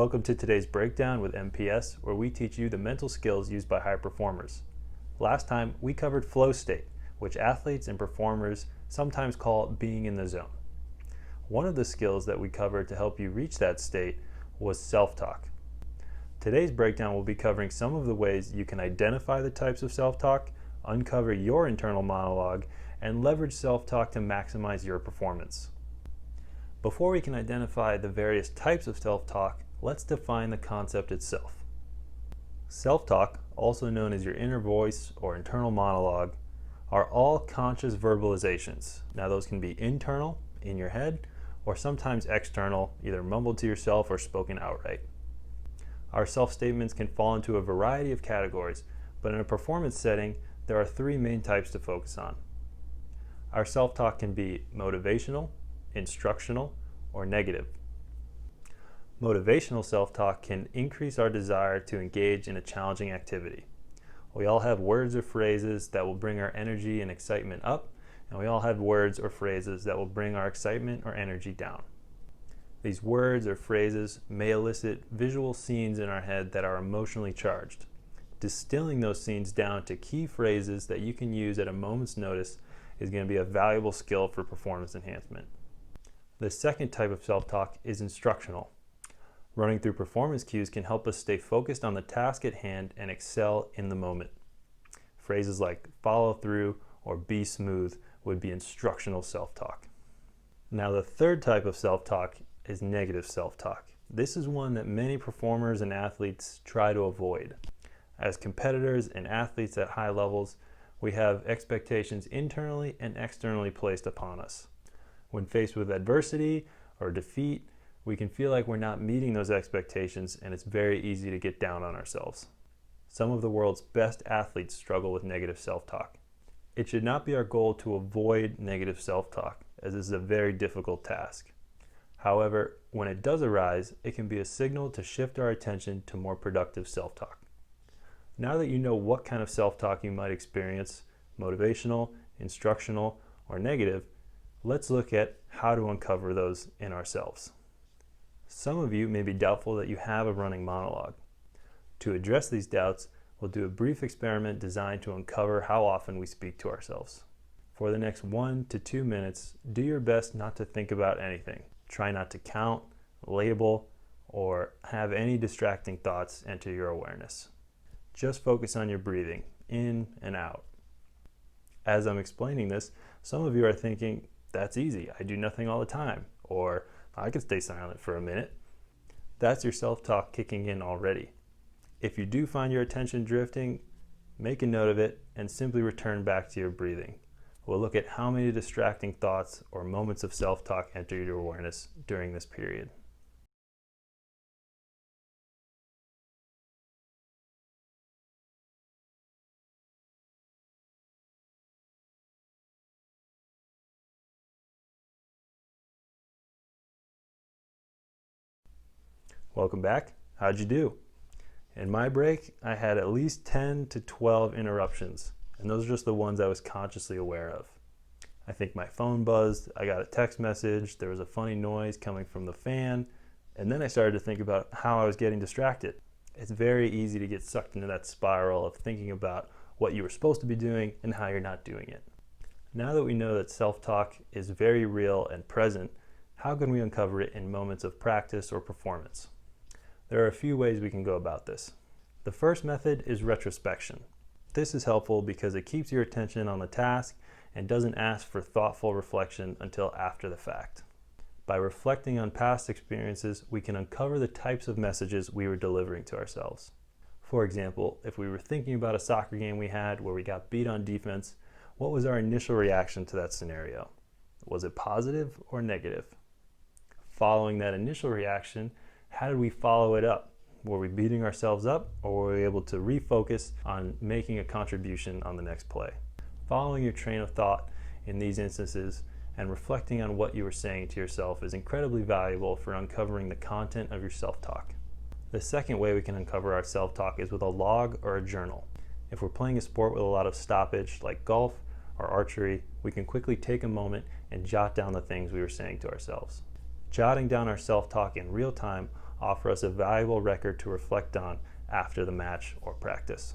Welcome to today's breakdown with MPS, where we teach you the mental skills used by high performers. Last time, we covered flow state, which athletes and performers sometimes call being in the zone. One of the skills that we covered to help you reach that state was self-talk. Today's breakdown will be covering some of the ways you can identify the types of self-talk, uncover your internal monologue, and leverage self-talk to maximize your performance. Before we can identify the various types of self-talk, let's define the concept itself. Self-talk, also known as your inner voice or internal monologue, are all conscious verbalizations. Now those can be internal, in your head, or sometimes external, either mumbled to yourself or spoken outright. Our self-statements can fall into a variety of categories, but in a performance setting, there are three main types to focus on. Our self-talk can be motivational, instructional, or negative. Motivational self-talk can increase our desire to engage in a challenging activity. We all have words or phrases that will bring our energy and excitement up, and we all have words or phrases that will bring our excitement or energy down. These words or phrases may elicit visual scenes in our head that are emotionally charged. Distilling those scenes down to key phrases that you can use at a moment's notice is going to be a valuable skill for performance enhancement. The second type of self-talk is instructional. Running through performance cues can help us stay focused on the task at hand and excel in the moment. Phrases like follow through or be smooth would be instructional self-talk. Now the third type of self-talk is negative self-talk. This is one that many performers and athletes try to avoid. As competitors and athletes at high levels, we have expectations internally and externally placed upon us. When faced with adversity or defeat, we can feel like we're not meeting those expectations, and it's very easy to get down on ourselves. Some of the world's best athletes struggle with negative self-talk. It should not be our goal to avoid negative self-talk, as this is a very difficult task. However, when it does arise, it can be a signal to shift our attention to more productive self-talk. Now that you know what kind of self-talk you might experience, motivational, instructional, or negative, let's look at how to uncover those in ourselves. Some of you may be doubtful that you have a running monologue. To address these doubts, we'll do a brief experiment designed to uncover how often we speak to ourselves. For the next 1 to 2 minutes, do your best not to think about anything. Try not to count, label, or have any distracting thoughts enter your awareness. Just focus on your breathing, in and out. As I'm explaining this, some of you are thinking, that's easy, I do nothing all the time, or I can stay silent for a minute. That's your self-talk kicking in already. If you do find your attention drifting, make a note of it and simply return back to your breathing. We'll look at how many distracting thoughts or moments of self-talk enter your awareness during this period. Welcome back. How'd you do? In my break, I had at least 10 to 12 interruptions, and those are just the ones I was consciously aware of. I think my phone buzzed, I got a text message, there was a funny noise coming from the fan, and then I started to think about how I was getting distracted. It's very easy to get sucked into that spiral of thinking about what you were supposed to be doing and how you're not doing it. Now that we know that self-talk is very real and present, how can we uncover it in moments of practice or performance? There are a few ways we can go about this. The first method is retrospection. This is helpful because it keeps your attention on the task and doesn't ask for thoughtful reflection until after the fact. By reflecting on past experiences, we can uncover the types of messages we were delivering to ourselves. For example, if we were thinking about a soccer game we had where we got beat on defense, what was our initial reaction to that scenario? Was it positive or negative? Following that initial reaction, how did we follow it up? Were we beating ourselves up, or were we able to refocus on making a contribution on the next play? Following your train of thought in these instances and reflecting on what you were saying to yourself is incredibly valuable for uncovering the content of your self-talk. The second way we can uncover our self-talk is with a log or a journal. If we're playing a sport with a lot of stoppage like golf or archery, we can quickly take a moment and jot down the things we were saying to ourselves. Jotting down our self-talk in real time offer us a valuable record to reflect on after the match or practice.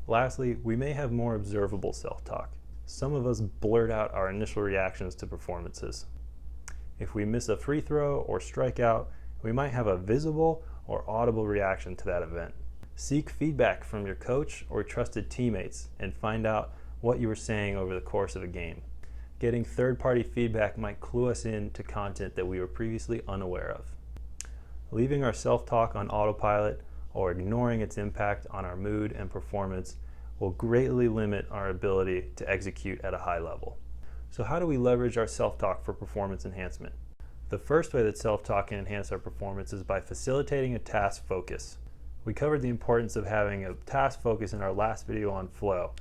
Lastly, we may have more observable self-talk. Some of us blurt out our initial reactions to performances. If we miss a free throw or strikeout, we might have a visible or audible reaction to that event. Seek feedback from your coach or trusted teammates and find out what you were saying over the course of a game. Getting third-party feedback might clue us in to content that we were previously unaware of. Leaving our self-talk on autopilot or ignoring its impact on our mood and performance will greatly limit our ability to execute at a high level. So how do we leverage our self-talk for performance enhancement? The first way that self-talk can enhance our performance is by facilitating a task focus. We covered the importance of having a task focus in our last video on flow,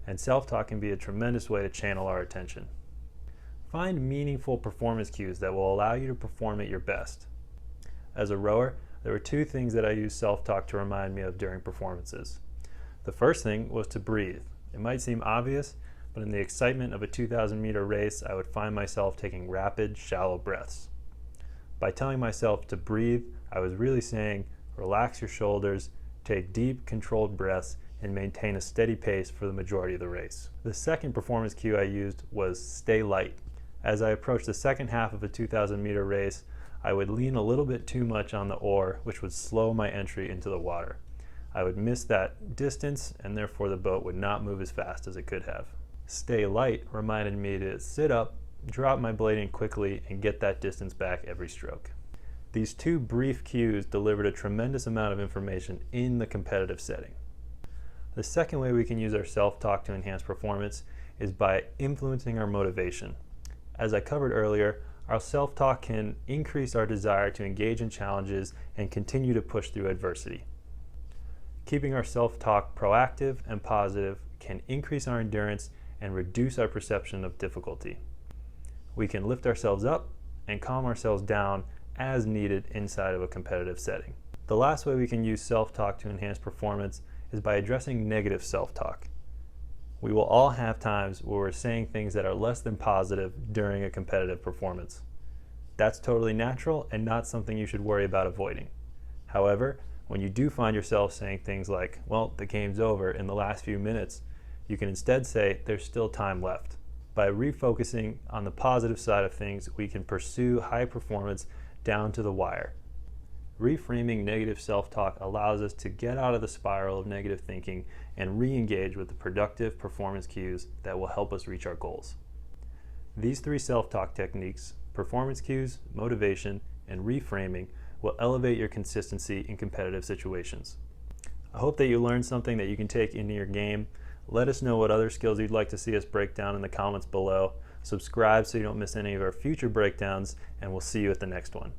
and self-talk can be a tremendous way to channel our attention. Find meaningful performance cues that will allow you to perform at your best. As a rower, there were two things that I used self-talk to remind me of during performances. The first thing was to breathe. It might seem obvious, but in the excitement of a 2,000-meter race, I would find myself taking rapid, shallow breaths. By telling myself to breathe, I was really saying, relax your shoulders, take deep, controlled breaths, and maintain a steady pace for the majority of the race. The second performance cue I used was stay light. As I approached the second half of a 2,000-meter race, I would lean a little bit too much on the oar, which would slow my entry into the water. I would miss that distance, and therefore the boat would not move as fast as it could have. Stay light reminded me to sit up, drop my blading quickly, and get that distance back every stroke. These two brief cues delivered a tremendous amount of information in the competitive setting. The second way we can use our self-talk to enhance performance is by influencing our motivation. As I covered earlier, our self-talk can increase our desire to engage in challenges and continue to push through adversity. Keeping our self-talk proactive and positive can increase our endurance and reduce our perception of difficulty. We can lift ourselves up and calm ourselves down as needed inside of a competitive setting. The last way we can use self-talk to enhance performance is by addressing negative self-talk. We will all have times where we're saying things that are less than positive during a competitive performance. That's totally natural and not something you should worry about avoiding. However, when you do find yourself saying things like, well, the game's over in the last few minutes, you can instead say there's still time left. By refocusing on the positive side of things, we can pursue high performance down to the wire. Reframing negative self-talk allows us to get out of the spiral of negative thinking and re-engage with the productive performance cues that will help us reach our goals. These three self-talk techniques, performance cues, motivation, and reframing, will elevate your consistency in competitive situations. I hope that you learned something that you can take into your game. Let us know what other skills you'd like to see us break down in the comments below. Subscribe so you don't miss any of our future breakdowns, and we'll see you at the next one.